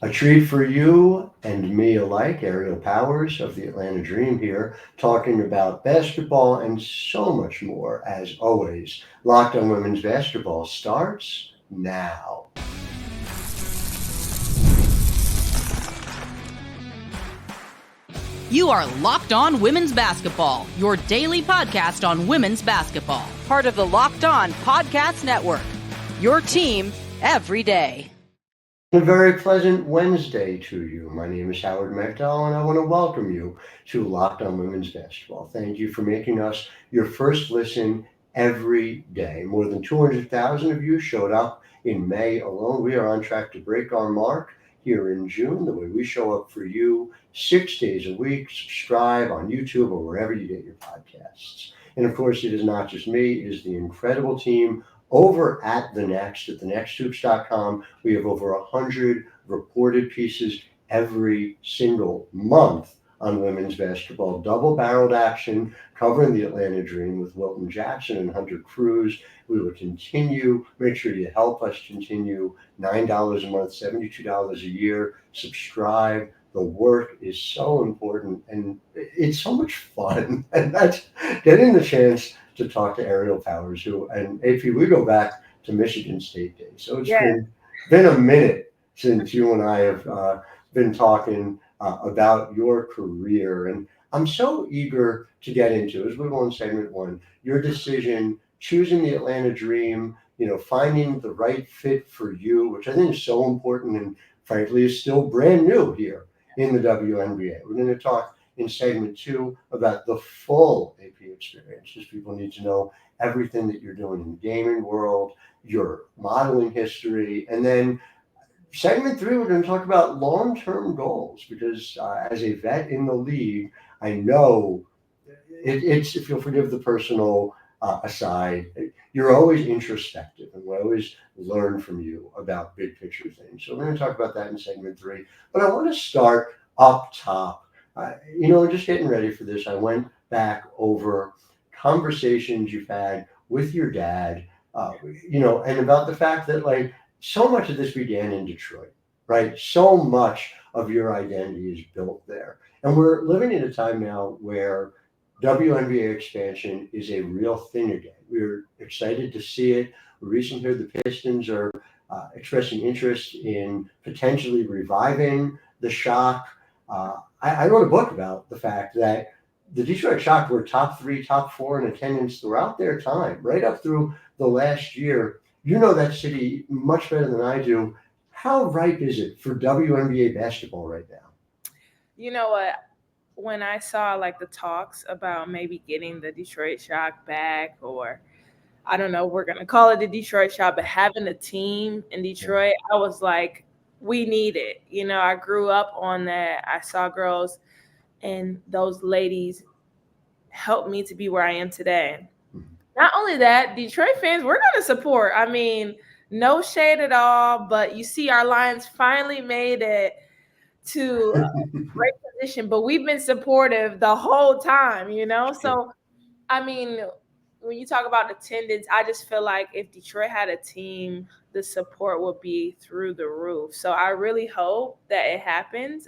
A treat for you and me alike, Ariel Powers of the Atlanta Dream here, talking about basketball and so much more. As always, Locked on Women's Basketball starts now. You are Locked On Women's Basketball, your daily podcast on women's basketball. Part of the Locked On Podcast Network, your team every day. A very pleasant Wednesday to you. My name is Howard Megdal, and I want to welcome you to Locked on Women's Basketball. Thank you for making us your first listen every day. More than 200,000 of you showed up in May alone. We are on track to break our mark here in June, the way we show up for you 6 days a week. Subscribe on YouTube or wherever you get your podcasts. And of course, it is not just me, it is the incredible team over at thenexthoops.com. We have over 100 reported pieces every single month on women's basketball. Double-barreled action covering the Atlanta Dream with Wilton Jackson and Hunter Cruz. We will continue. Make sure you help us continue. $9 a month, $72 a year. Subscribe. The work is so important and it's so much fun. And that's getting the chance to talk to Ariel Powers, who, and AP, we go back to Michigan State days. So it's been a minute since you and I have been talking about your career. And I'm so eager to get into, as we go in segment one, your decision, choosing the Atlanta Dream, finding the right fit for you, which I think is so important and frankly is still brand new here in the WNBA. We're going to talk in segment two about the full AP experience, because people need to know everything that you're doing in the gaming world, your modeling history, and then segment three, we're going to talk about long-term goals, because as a vet in the league, I know it's, if you'll forgive the personal aside, you're always introspective, and we always learn from you about big picture things. So we're going to talk about that in segment three. But I want to start up top. Just getting ready for this, I went back over conversations you've had with your dad, and about the fact that so much of this began in Detroit, right? So much of your identity is built there. And we're living in a time now where WNBA expansion is a real thing again. We're excited to see it. We recently heard the Pistons are expressing interest in potentially reviving the Shock. I wrote a book about the fact that the Detroit Shock were top 3, top 4 in attendance throughout their time, right up through the last year. You know that city much better than I do. How ripe is it for WNBA basketball right now? You know what? When I saw the talks about maybe getting the Detroit Shock back, or I don't know, we're going to call it the Detroit Shock, but having a team in Detroit, I was like, we need it. I grew up on that. I saw girls, and those ladies helped me to be where I am today. Not only that, Detroit fans, we're going to support. I mean, no shade at all, but you see our Lions finally made it to a great position, but we've been supportive the whole time, So, I mean, when you talk about attendance, I just feel like if Detroit had a team, the support would be through the roof. So I really hope that it happens.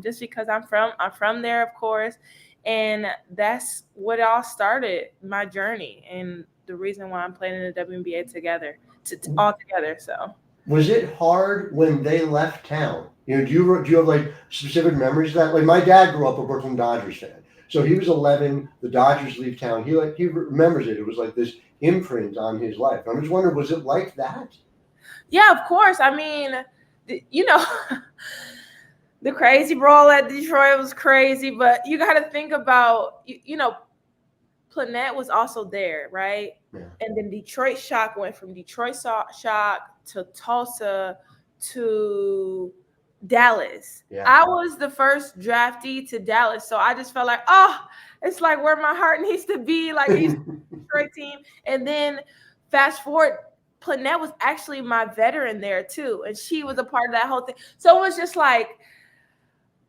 Just because I'm from there, of course, and that's what all started my journey and the reason why I'm playing in the WNBA all together. So. Was it hard when they left town? Do you have specific memories of that? My dad grew up a Brooklyn Dodgers fan. So he was 11, the Dodgers leave town. He remembers it. It was like this imprint on his life. I'm just wondering, was it like that? Yeah, of course. I mean, the crazy brawl at Detroit was crazy, but you got to think about, Planette was also there, right? Yeah. And then Detroit Shock went from Detroit Shock to Tulsa to Dallas. Yeah. I was the first draftee to Dallas, so I just felt like, it's like where my heart needs to be, like he's a Detroit team. And then fast forward, Planette was actually my veteran there too, and she was a part of that whole thing. So it was just like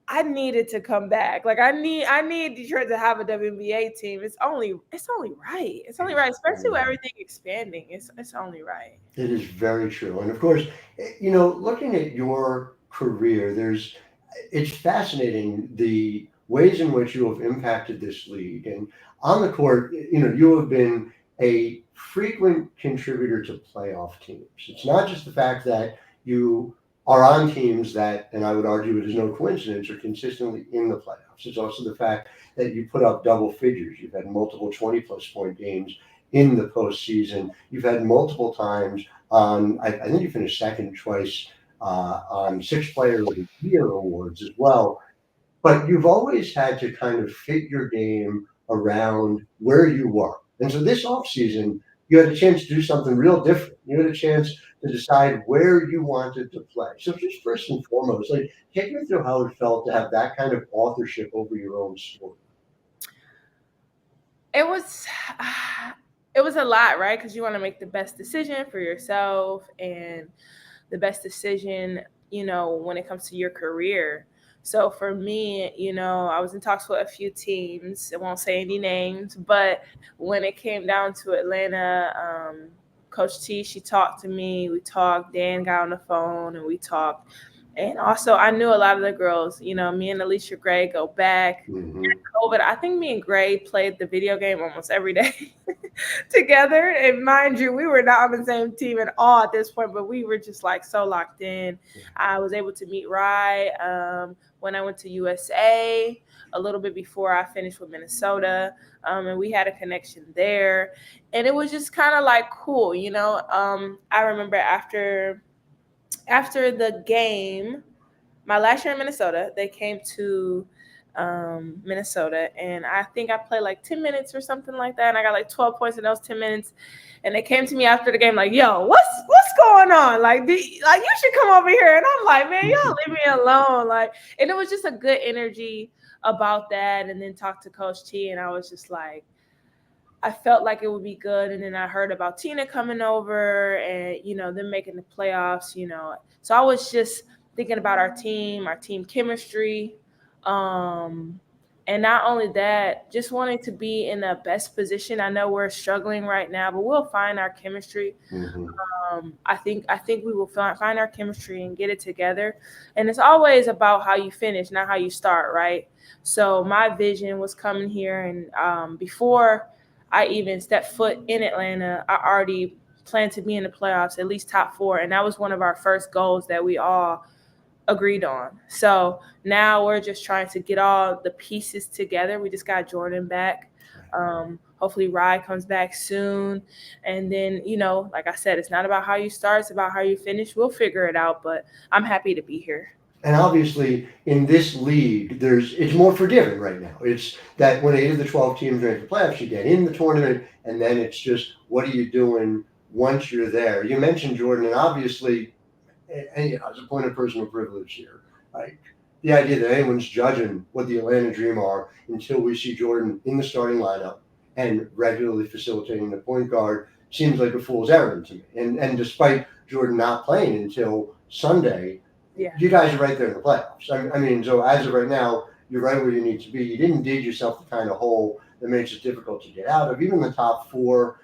I needed to come back. I need Detroit to have a WNBA team. It's only right. It's only right, especially with everything expanding. It's only right. It is very true. And of course, looking at your career, it's fascinating the ways in which you have impacted this league. And on the court, you have been a frequent contributor to playoff teams. It's not just the fact that you are on teams that, and I would argue it is no coincidence, are consistently in the playoffs. It's also the fact that you put up double figures. You've had multiple 20-plus point games in the postseason. You've had multiple times on, I think you finished second twice on 6 Player of the Year awards as well. But you've always had to kind of fit your game around where you were. And so this offseason, you had a chance to do something real different. You had a chance to decide where you wanted to play. So just first and foremost, like, take me through how it felt to have that kind of authorship over your own story. It was a lot, right? Because you want to make the best decision for yourself and the best decision, when it comes to your career. So for me, I was in talks with a few teams. I won't say any names, but when it came down to Atlanta, Coach T, she talked to me. We talked. Dan got on the phone and we talked. And also, I knew a lot of the girls. Me and Alicia Gray go back. Mm-hmm. COVID, I think me and Gray played the video game almost every day together. And mind you, we were not on the same team at all at this point, but we were just like so locked in. I was able to meet Rye when I went to USA a little bit before I finished with Minnesota. And we had a connection there. And it was just kind of like cool, I remember after the game, my last year in Minnesota, they came to Minnesota, and I think I played like 10 minutes or something like that, and I got like 12 points in those 10 minutes. And they came to me after the game like, yo, what's going on? Like, you should come over here. And I'm like, man, y'all leave me alone. Like, and it was just a good energy about that. And then talked to Coach T, and I was just like, I felt like it would be good. And then I heard about Tina coming over and, them making the playoffs, So I was just thinking about our team chemistry. And not only that, just wanting to be in the best position. I know we're struggling right now, but we'll find our chemistry. Mm-hmm. I think we will find our chemistry and get it together. And it's always about how you finish, not how you start, right? So my vision was coming here, and before I even stepped foot in Atlanta, I already planned to be in the playoffs, at least top 4. And that was one of our first goals that we all agreed on. So now we're just trying to get all the pieces together. We just got Jordan back. Hopefully Rye comes back soon. And then, like I said, it's not about how you start, it's about how you finish. We'll figure it out, but I'm happy to be here. And obviously, in this league, it's more forgiving right now. It's that when 8 of the 12 teams are in the playoffs, you get in the tournament, and then it's just, what are you doing once you're there? You mentioned Jordan, and obviously, and as a point of personal privilege here, like the idea that anyone's judging what the Atlanta Dream are until we see Jordan in the starting lineup and regularly facilitating the point guard seems like a fool's errand to me. And despite Jordan not playing until Sunday, you guys are right there in the playoffs. I mean, so as of right now, you're right where you need to be. You didn't dig yourself the kind of hole that makes it difficult to get out of. Even the top 4,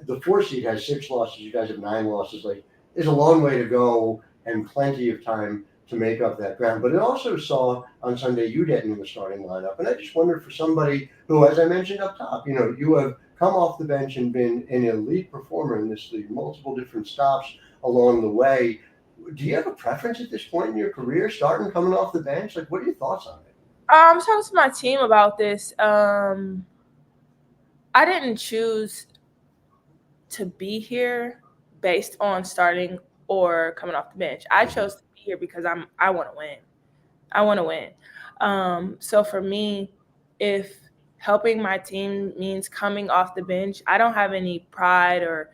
the 4 seed has 6 losses. You guys have 9 losses. Like, there's a long way to go and plenty of time to make up that ground. But it also saw on Sunday you getting in the starting lineup. And I just wondered, for somebody who, as I mentioned up top, you have come off the bench and been an elite performer in this league, multiple different stops along the way. Do you have a preference at this point in your career, starting coming off the bench? Like, what are your thoughts on it? I was talking to my team about this. I didn't choose to be here based on starting or coming off the bench. I chose to be here because I want to win. I want to win. So for me, if helping my team means coming off the bench, I don't have any pride or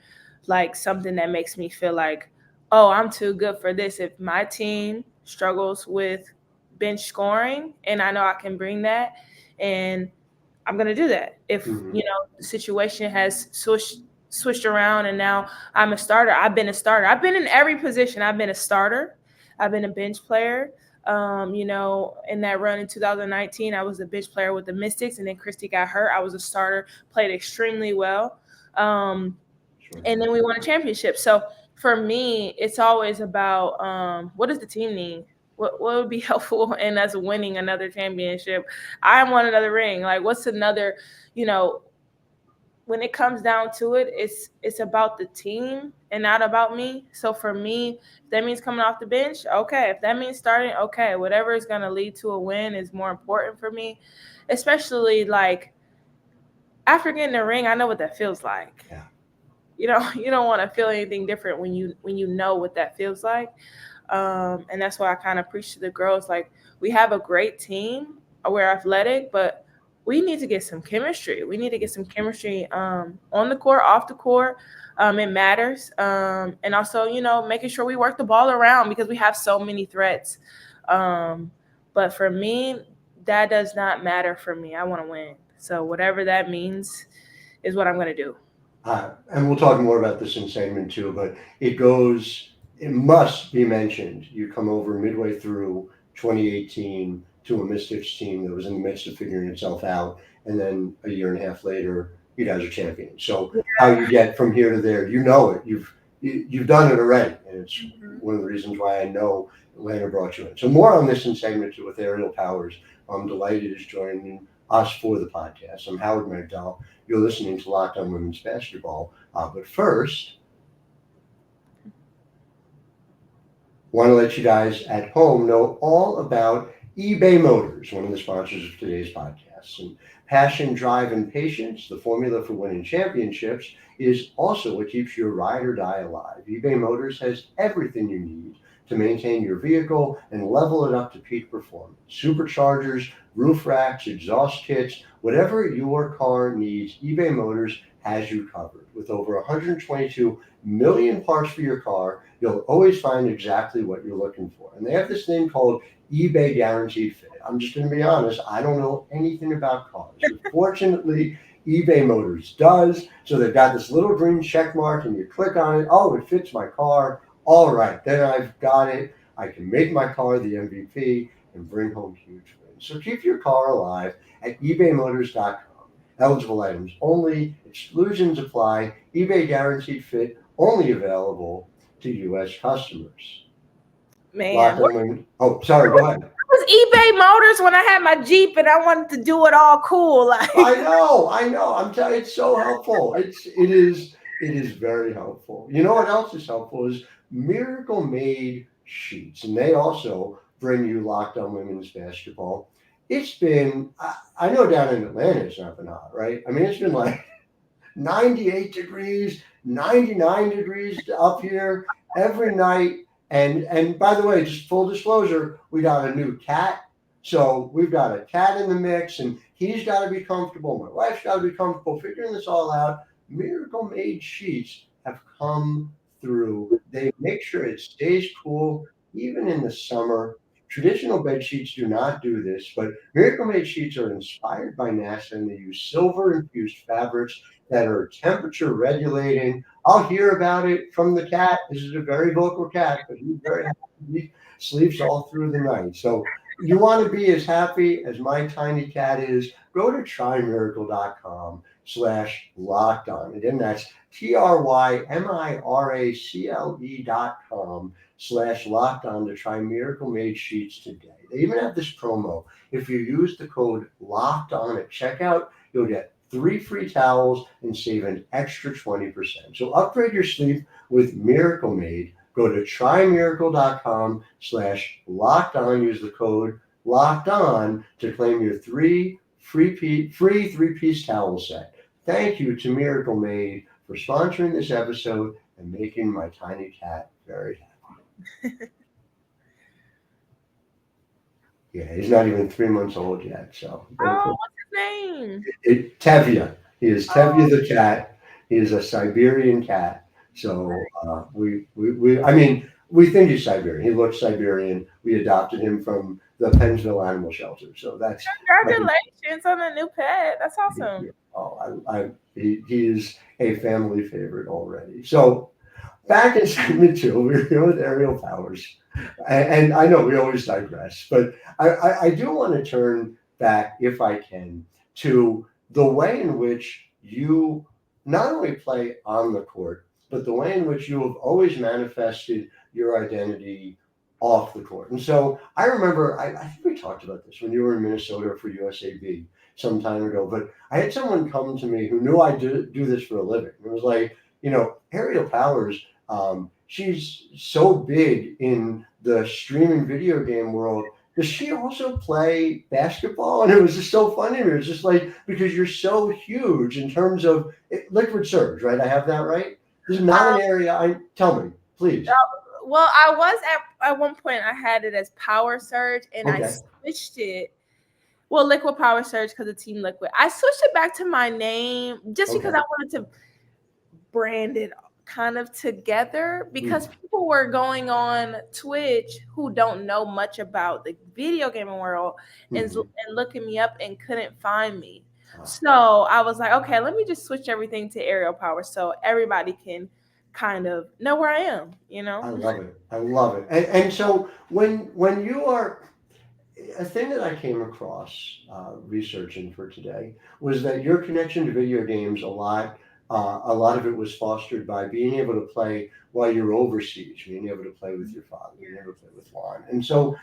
like something that makes me feel like, oh, I'm too good for this. If my team struggles with bench scoring and I know I can bring that, and I'm going to do that. If, the situation has switched around and now I'm a starter. I've been a starter. I've been in every position. I've been a starter. I've been a bench player. In that run in 2019, I was a bench player with the Mystics, and then Christy got hurt. I was a starter, played extremely well. And then we won a championship. So for me, it's always about what does the team need? What would be helpful in us winning another championship? I want another ring. Like, what's another, when it comes down to it, it's about the team and not about me. So for me, if that means coming off the bench, okay. If that means starting, okay. Whatever is going to lead to a win is more important for me, especially like after getting a ring. I know what that feels like. Yeah. You don't want to feel anything different when you know what that feels like. And that's why I kind of preach to the girls, like, we have a great team, we're athletic, but we need to get some chemistry. We need to get some chemistry on the court, off the court. It matters. And also, making sure we work the ball around because we have so many threats. But for me, that does not matter for me. I want to win. So whatever that means is what I'm going to do. And we'll talk more about this in segment 2, but it must be mentioned. You come over midway through 2018 to a Mystics team that was in the midst of figuring itself out. And then a year and a half later, you guys are champions. So how you get from here to there, you know it. You've done it already. And it's one of the reasons why I know Atlanta brought you in. So more on this in segment 2 with Aerial Powers. I'm delighted is joining us for the podcast. I'm Howard Megdal. You're listening to Locked On Women's Basketball. But first, want to let you guys at home know all about eBay Motors, one of the sponsors of today's podcast. And passion, drive, and patience, the formula for winning championships, is also what keeps your ride or die alive. eBay Motors has everything you need to maintain your vehicle and level it up to peak performance. Superchargers, roof racks, exhaust kits, whatever your car needs, eBay Motors has you covered. With over 122 million parts for your car, you'll always find exactly what you're looking for. And they have this thing called eBay Guaranteed Fit. I'm just going to be honest, I don't know anything about cars. But fortunately, eBay Motors does. So they've got this little green check mark and you click on it. Oh, it fits my car. All right, then I've got it. I can make my car the MVP and bring home huge wins. So keep your car alive at ebaymotors.com. Eligible items only. Exclusions apply. eBay Guaranteed Fit only available to U.S. customers. Man, oh, sorry, go ahead. It was eBay Motors when I had my Jeep and I wanted to do it all cool. Like. I know. I'm telling you, it's so helpful. It is very helpful. You know what else is helpful is Miracle Made sheets, and they also bring you Locked On Women's Basketball. It's been, I know down in Atlanta it's not been hot, right? I mean, it's been like 98 degrees, 99 degrees up here every night. And by the way, just full disclosure, we got a new cat. So we've got a cat in the mix, and he's got to be comfortable. My wife's got to be comfortable figuring this all out. Miracle Made sheets have come through. They make sure it stays cool even in the summer. Traditional bed sheets do not do this, but Miracle Made sheets are inspired by NASA, and they use silver-infused fabrics that are temperature regulating. I'll hear about it from the cat. This is a very vocal cat, but he's very happy. He sleeps all through the night. So you want to be as happy as my tiny cat is, go to trymiracle.com/lockedon. Again, that's trymiracle.com/lockedon to try Miracle Made sheets today. They even have this promo. If you use the code LOCKEDON at checkout, you'll get 3 free towels and save an extra 20%. So upgrade your sleep with Miracle Made. Go to trymiracle.com/lockedon. Use the code LOCKEDON to claim your 3 free 3-piece towel set. Thank you to Miracle Made for sponsoring this episode and making my tiny cat very happy. Yeah, he's not even 3 months old yet. So. Oh, what's his name? Tevye. He is Tevye the cat. He is a Siberian cat. So we think he's Siberian. He looks Siberian. We adopted him from the Pennsville Animal Shelter. So that's congratulations on a new pet. That's awesome. He is a family favorite already. So back in segment 2, we're here with Aerial Powers, and I know we always digress, but I do want to turn back, if I can, to the way in which you not only play on the court, but the way in which you have always manifested your identity off the court. And so I remember, I think we talked about this when you were in Minnesota for USAB some time ago, but I had someone come to me who knew I do this for a living. It was like, Aerial Powers, she's so big in the streaming video game world. Does she also play basketball? And it was just so funny to me. It was just like, because you're so huge in terms of liquid surge, right? I have that right? This is not an area tell me, please. Well, I was at one point, I had it as Power Surge, and I switched it. Well, Liquid Power Surge because of Team Liquid. I switched it back to my name just because I wanted to brand it kind of together, because people were going on Twitch who don't know much about the video gaming world and looking me up and couldn't find me. So I was like, okay, let me just switch everything to Aerial Power so everybody can kind of know where I am, I love it. And so when you are, a thing that I came across researching for today was that your connection to video games a lot of it was fostered by being able to play while you're overseas, being able to play with your father, being able to play with Juan. And so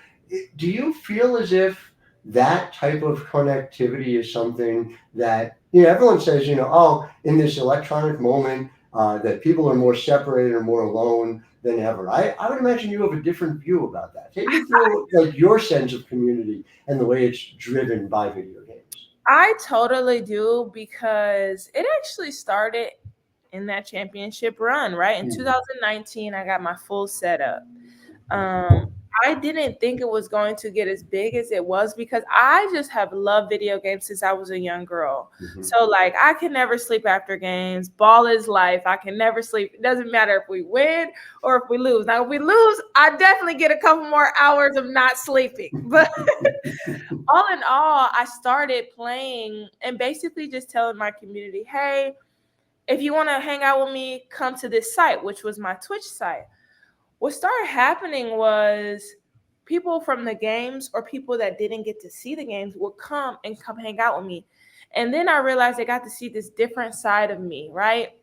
do you feel as if that type of connectivity is something that, everyone says, in this electronic moment, that people are more separated or more alone than ever. I would imagine you have a different view about that. Take me through like your sense of community and the way it's driven by video games. I totally do, because it actually started in that championship run, right? In 2019, I got my full setup. I didn't think it was going to get as big as it was, because I just have loved video games since I was a young girl. So like, I can never sleep after games. Ball is life. I can never sleep. It doesn't matter if we win or if we lose. Now, if we lose, I definitely get a couple more hours of not sleeping. But all in all, I started playing and basically just telling my community, hey, if you want to hang out with me, come to this site, which was my Twitch site. What started happening was people from the games or people that didn't get to see the games would come hang out with me. And then I realized I got to see this different side of me, right?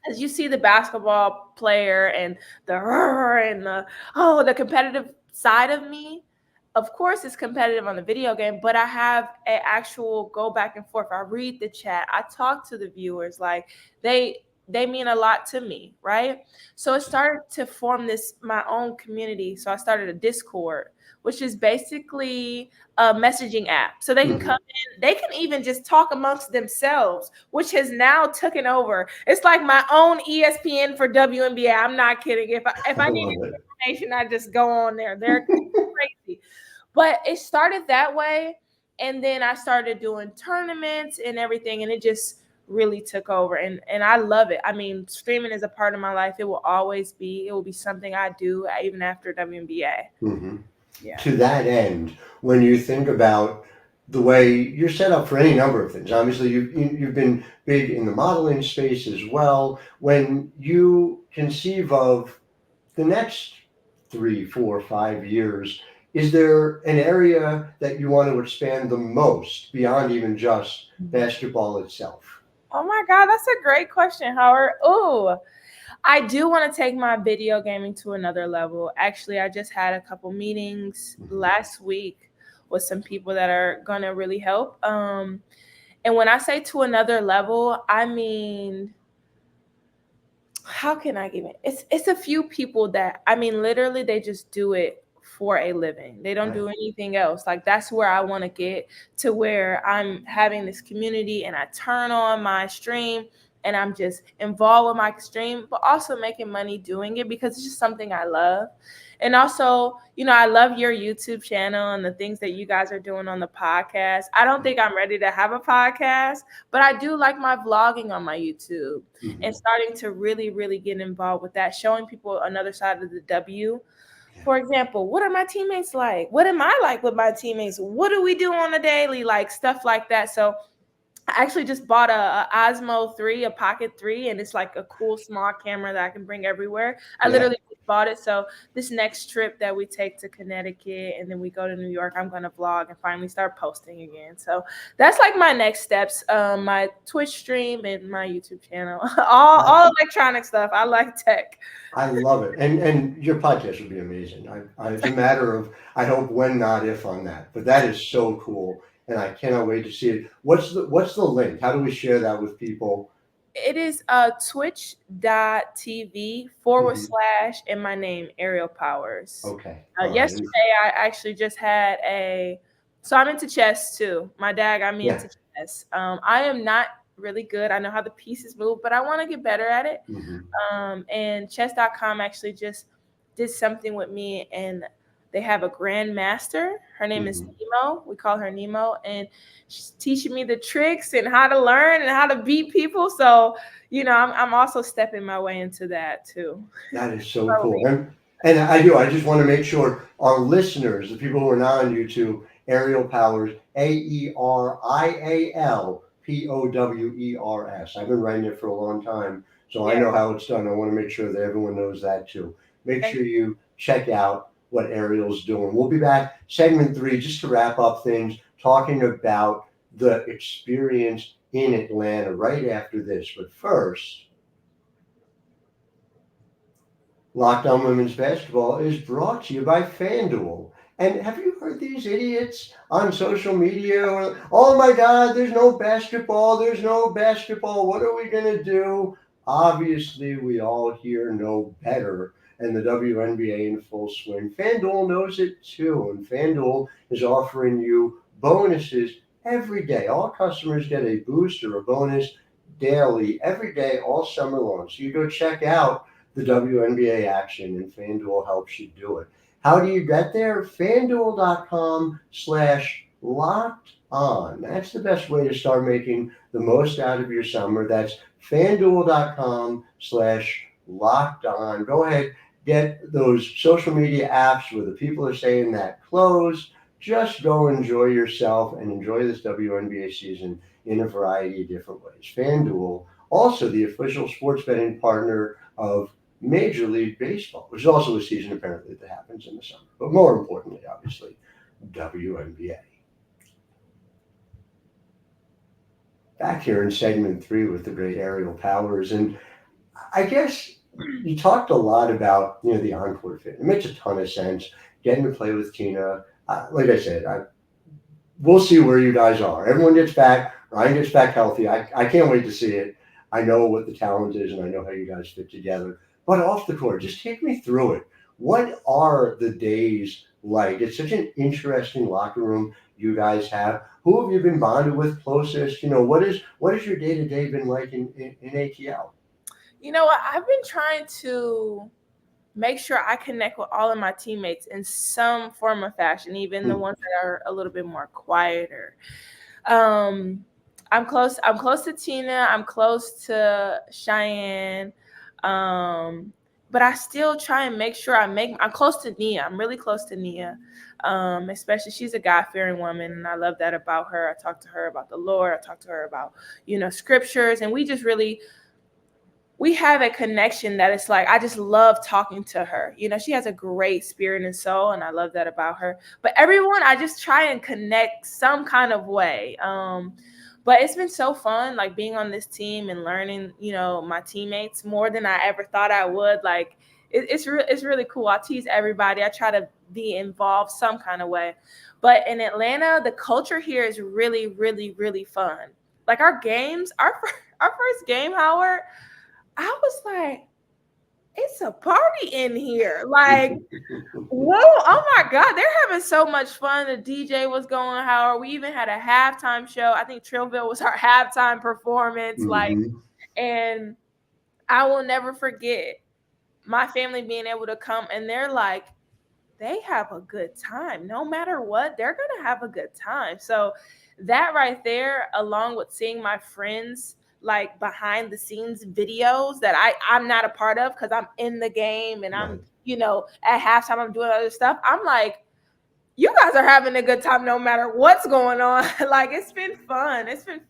As you see the basketball player and the competitive side of me. Of course, it's competitive on the video game, but I have an actual go back and forth. I read the chat. I talk to the viewers. Like they mean a lot to me, right? So it started to form my own community. So I started a Discord, which is basically a messaging app. So they can come in, they can even just talk amongst themselves, which has now taken over. It's like my own ESPN for WNBA. I'm not kidding. If I need information, I just go on there. They're crazy. But it started that way. And then I started doing tournaments and everything, and it just really took over, and I love it. I mean, streaming is a part of my life. It will always be. It will be something I do even after WNBA. Yeah. To that end, when you think about the way you're set up for any number of things, obviously you've been big in the modeling space as well. When you conceive of the next 3, 4, 5 years, is there an area that you want to expand the most beyond even just basketball itself? Oh my God, that's a great question, Howard. Oh, I do want to take my video gaming to another level. Actually, I just had a couple meetings last week with some people that are going to really help. And when I say to another level, I mean, how can I give it? It's a few people that, I mean, literally they just do it for a living. They don't do anything else. Like that's where I want to get to, where I'm having this community and I turn on my stream and I'm just involved with my stream, but also making money doing it because it's just something I love. And also, I love your YouTube channel and the things that you guys are doing on the podcast. I don't think I'm ready to have a podcast, but I do like my vlogging on my YouTube and starting to really, really get involved with that, showing people another side of the W. For example, what are my teammates like? What am I like with my teammates? What do we do on a daily? Like stuff like that. So I actually just bought a Osmo 3, a Pocket 3, and it's like a cool small camera that I can bring everywhere. I literally bought it. So this next trip that we take to Connecticut and then we go to New York, I'm going to vlog and finally start posting again. So that's like my next steps, my Twitch stream and my YouTube channel, all electronic stuff. I like tech. I love it. And your podcast would be amazing. It's a matter of, I hope when, not if on that. But that is so cool. And I cannot wait to see it. What's the link? How do we share that with people? It is twitch.tv / and my name, Ariel Powers. Okay. Yesterday, I actually just had so I'm into chess too. My dad got me into chess. I am not really good. I know how the pieces move, but I want to get better at it. And chess.com actually just did something with me, and they have a grandmaster. Her name is Nemo. We call her Nemo, and she's teaching me the tricks and how to learn and how to beat people. So, I'm also stepping my way into that too. That is so cool. And I just want to make sure our listeners, the people who are not on YouTube, Ariel Powers, AerialPowers. I've been writing it for a long time, so I know how it's done. I want to make sure that everyone knows that too. Make sure you check out what Ariel's doing. We'll be back segment 3 just to wrap up things, talking about the experience in Atlanta right after this. But first, Locked On Women's Basketball is brought to you by FanDuel. And have you heard these idiots on social media? Oh my God, there's no basketball. What are we going to do? Obviously, we all here know better, and the WNBA in full swing. FanDuel knows it too, and FanDuel is offering you bonuses every day. All customers get a boost or a bonus daily, every day, all summer long. So you go check out the WNBA action, and FanDuel helps you do it. How do you get there? FanDuel.com/locked-on. That's the best way to start making the most out of your summer. That's FanDuel.com/locked-on. Go ahead, get those social media apps where the people are saying that closed. Just go enjoy yourself and enjoy this WNBA season in a variety of different ways. FanDuel, also the official sports betting partner of Major League Baseball, which is also a season apparently that happens in the summer. But more importantly, obviously, WNBA. Back here in segment 3 with the great Ariel Powers. And I guess you talked a lot about, the on-court fit. It makes a ton of sense. Getting to play with Tina. Like I said, we'll see where you guys are. Everyone gets back. Ryan gets back healthy. I can't wait to see it. I know what the talent is, and I know how you guys fit together. But off the court, just take me through it. What are the days like? It's such an interesting locker room you guys have. Who have you been bonded with closest? What is your day-to-day been like in ATL? I've been trying to make sure I connect with all of my teammates in some form or fashion, even the ones that are a little bit more quieter. I'm close to Tina. I'm close to Cheyenne. But I still try and make sure I'm close to Nia. I'm really close to Nia. Especially she's a God-fearing woman, and I love that about her. I talk to her about the Lord. I talk to her about, scriptures, and we just really, we have a connection that it's like, I just love talking to her. She has a great spirit and soul, and I love that about her. But everyone, I just try and connect some kind of way. But it's been so fun, like being on this team and learning, my teammates more than I ever thought I would. Like it's really cool. I tease everybody. I try to be involved some kind of way. But in Atlanta, the culture here is really, really, really fun. Like our games, our first game, Howard, I was like, it's a party in here. Like, whoa, oh my God, they're having so much fun. The DJ was going, Howard. We even had a halftime show. I think Trillville was our halftime performance. And I will never forget my family being able to come, and they're like, they have a good time. No matter what, they're going to have a good time. So that right there, along with seeing my friends like behind the scenes videos that I'm not a part of because I'm in the game and I'm, at halftime I'm doing other stuff. I'm like, you guys are having a good time no matter what's going on. Like it's been fun. It's been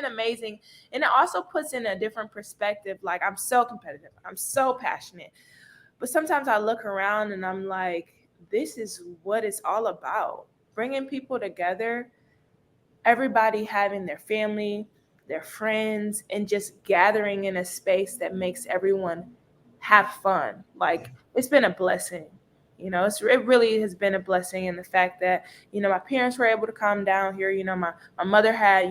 amazing. And it also puts in a different perspective. Like I'm so competitive. I'm so passionate. But sometimes I look around and I'm like, this is what it's all about. Bringing people together, everybody having their family, their friends, and just gathering in a space that makes everyone have fun. Like, it's been a blessing. It really has been a blessing in the fact that, my parents were able to come down here. My mother had,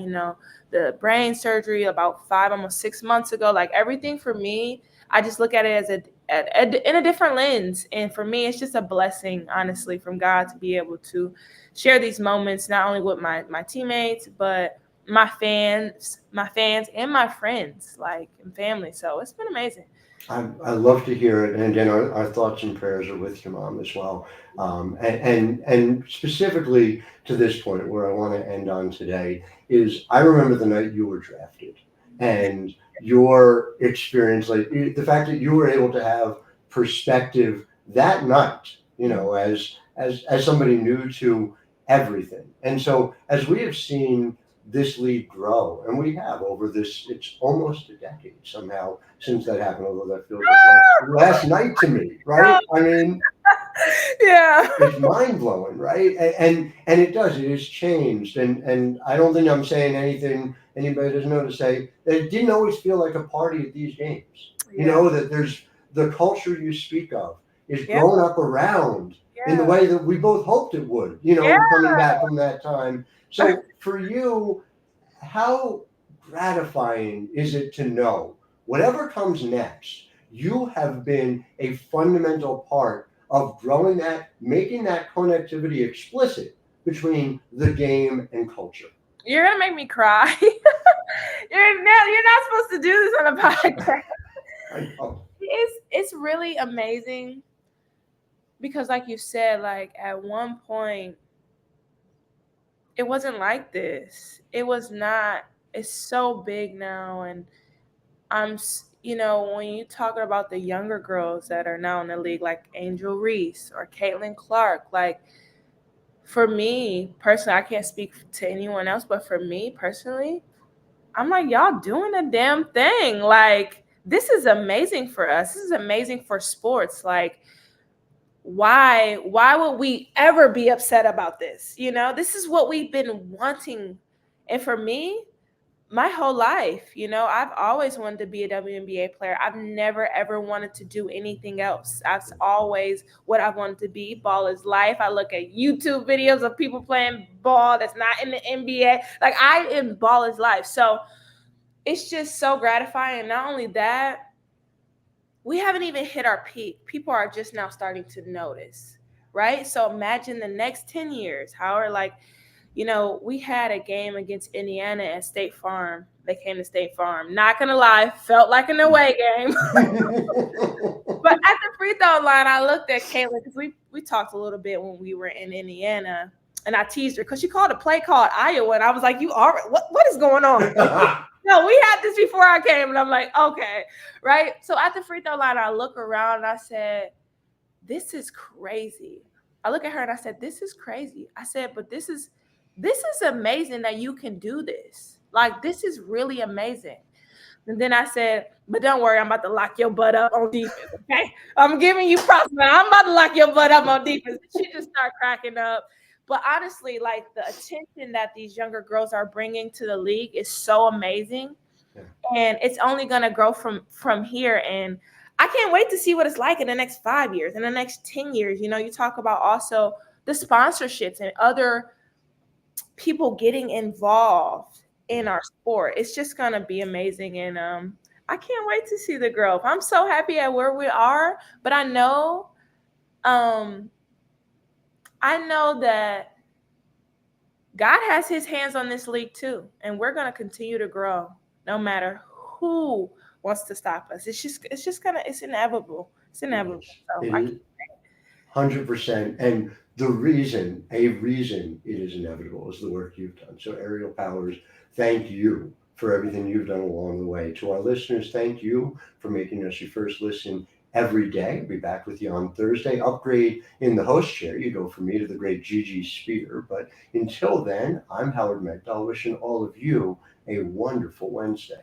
the brain surgery about 5, almost 6 months ago. Like, everything for me, I just look at it as in a different lens. And for me, it's just a blessing, honestly, from God to be able to share these moments, not only with my teammates, but my fans and my friends, like, and family. So it's been amazing. I love to hear it, and again, our thoughts and prayers are with your mom as well. And specifically to this point, where I want to end on today is, I remember the night you were drafted, and your experience, like the fact that you were able to have perspective that night, as somebody new to everything. And so, as we have seen this league grow, and we have over this, it's almost a decade somehow since that happened, although that feels like last night to me, right? I mean, Yeah. it's mind blowing, right? And it does, it has changed. And I don't think I'm saying anything anybody doesn't know to say that it didn't always feel like a party at these games. That there's the culture you speak of is grown up around in the way that we both hoped it would, coming back from that time. So for you, how gratifying is it to know whatever comes next, you have been a fundamental part of growing that, making that connectivity explicit between the game and culture? You're gonna make me cry. You're not supposed to do this on a podcast. I know. It's really amazing because, like you said, like, at one point it wasn't like this. It was not. It's so big now, and when you talk about the younger girls that are now in the league, like Angel Reese or Caitlin Clark, like, for me personally, I can't speak to anyone else, but for me personally, I'm like, y'all doing a damn thing. Like, this is amazing for us. This is amazing for sports. Like, why would we ever be upset about this? This is what we've been wanting. And for me, my whole life, I've always wanted to be a WNBA player. I've never, ever wanted to do anything else. That's always what I wanted to be. Ball is life. I look at YouTube videos of people playing ball that's not in the NBA. Like, ball is life. So it's just so gratifying. Not only that, we haven't even hit our peak. People are just now starting to notice, right? So imagine the next 10 years, Howard, like, we had a game against Indiana at State Farm. They came to State Farm. Not going to lie, felt like an away game. But at the free throw line, I looked at Caitlin, because we talked a little bit when we were in Indiana, and I teased her because she called a play called Iowa, and I was like, what is going on? No, we had this before I came, and I'm like, okay, right? So at the free throw line, I look around, and I said, this is crazy. I look at her, and I said, this is crazy. I said, but this is amazing that you can do this. Like, this is really amazing. And then I said, but don't worry, I'm about to lock your butt up on defense, okay? I'm giving you props, man. I'm about to lock your butt up on defense. She just started cracking up. But honestly, like, the attention that these younger girls are bringing to the league is so amazing. Yeah. And it's only going to grow from here. And I can't wait to see what it's like in the next 5 years, in the next 10 years. You talk about also the sponsorships and other people getting involved in our sport. It's just going to be amazing. And I can't wait to see the growth. I'm so happy at where we are, but I know that God has his hands on this league too, and we're going to continue to grow no matter who wants to stop us. It's inevitable. It's inevitable. So 100%. And a reason it is inevitable is the work you've done. So Ariel Powers, thank you for everything you've done along the way. To our listeners, thank you for making us your first listen every day. I'll be back with you on Thursday. Upgrade in the host chair. You go from me to the great Gigi Spear. But until then, I'm Howard Megdal, wishing all of you a wonderful Wednesday.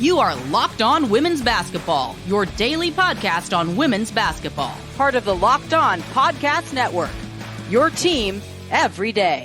You are Locked On Women's Basketball, your daily podcast on women's basketball. Part of the Locked On Podcast Network. Your team every day.